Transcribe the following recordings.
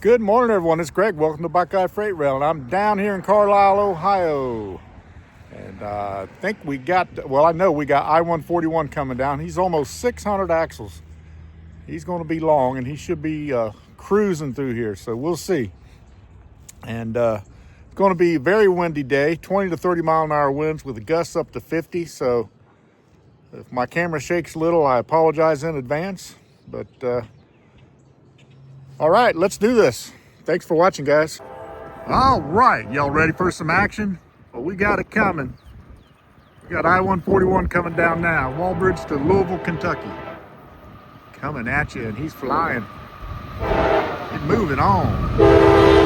Good morning, everyone. It's Greg. Welcome to Buckeye Freight Rail, and I'm down here in Carlisle, Ohio. And I think we got, well, I know we got I-141 coming down. He's almost 600 axles. He's going to be long, and he should be cruising through here, so we'll see. And it's going to be a very windy day, 20 to 30 mile an hour winds with gusts up to 50. So if my camera shakes a little, I apologize in advance. But all right, let's do this. Thanks for watching, guys. All right, y'all ready for some action? Well, we got it coming. We got I-141 coming down now, Walbridge to Louisville, Kentucky. Coming at you, and he's flying. He's moving on.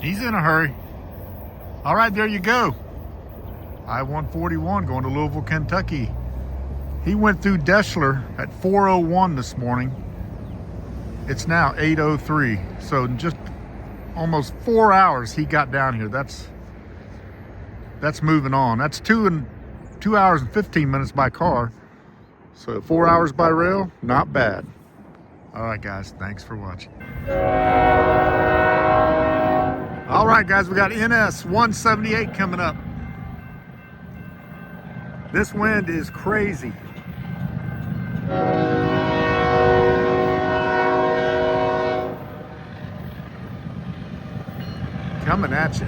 He's in a hurry. All right, there you go. I-141 going to Louisville, Kentucky. He went through Deschler at 4:01 this morning. It's now 8:03. So in just almost 4 hours he got down here. That's moving on. That's 2 hours and 15 minutes by car. So 4 hours by rail, not bad. All right, guys, thanks for watching. All right, guys, we got NS 178 coming up. This wind is crazy. Coming at you.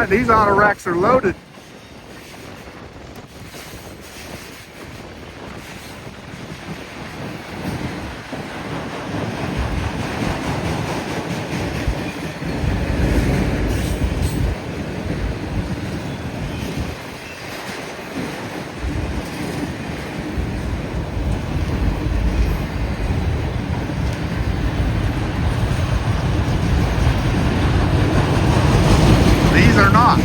right, these auto racks are loaded. These are not.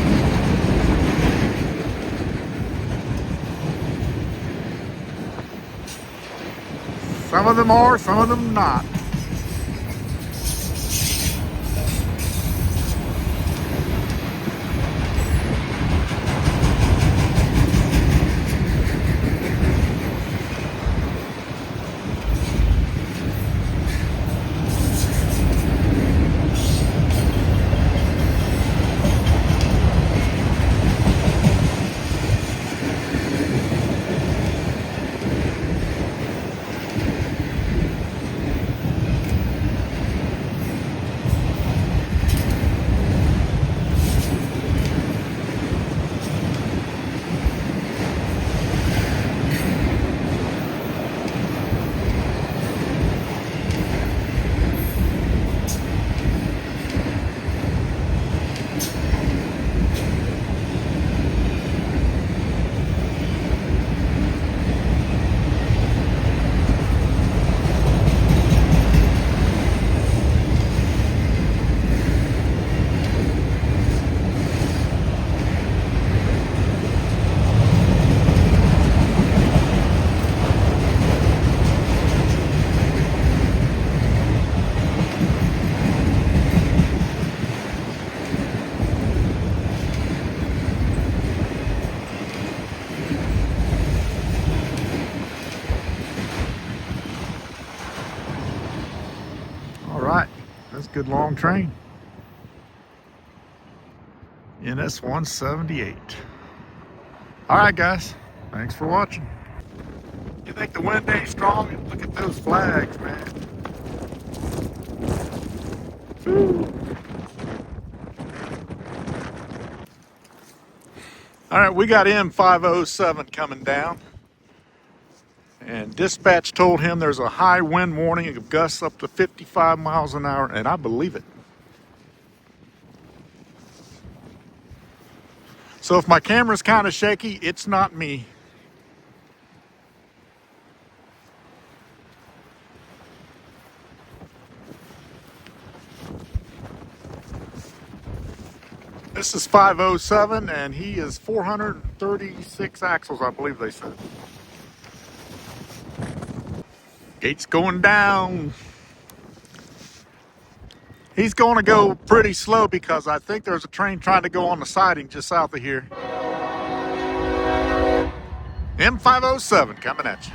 Some of them are, some of them not. All right, that's a good long train. NS 178. All right, guys, thanks for watching. You think the wind ain't strong? Look at those flags, man. Woo. All right, we got M507 coming down, and dispatch told him there's a high wind warning of gusts up to 55 miles an hour, and I believe it. So if my camera's kind of shaky, it's not me. This is 507, and he is 436 axles, I believe they said. Gate's going down. He's going to go pretty slow because I think there's a train trying to go on the siding just south of here. M507 coming at you.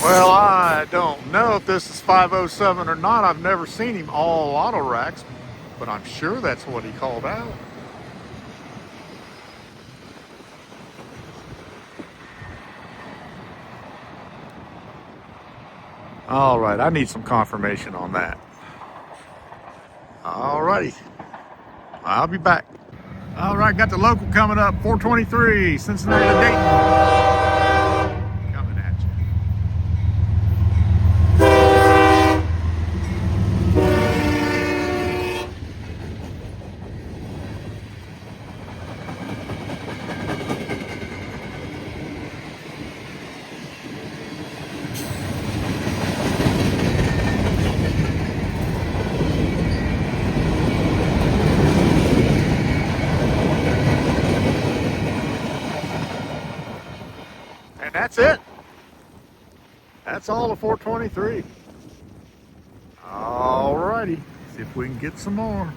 Well, I don't know if this is 507 or not. I've never seen him all auto racks, but I'm sure that's what he called out. All right, I need some confirmation on that. All righty, I'll be back. All right, got the local coming up, 423, Cincinnati to Dayton. Coming at you. And that's it. That's all the 423. All righty, see if we can get some more.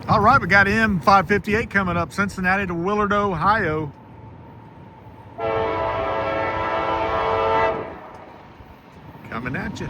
All right, we got M558 coming up, Cincinnati to Willard, Ohio. Coming at you.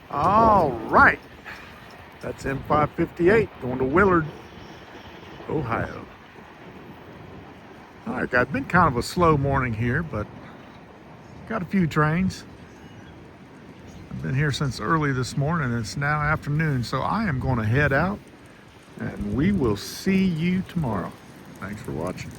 All right, that's M558 going to Willard, Ohio. All right, guys, been kind of a slow morning here, but got a few trains. I've been here since early this morning. It's now afternoon, so I am going to head out, and we will see you tomorrow. Thanks for watching.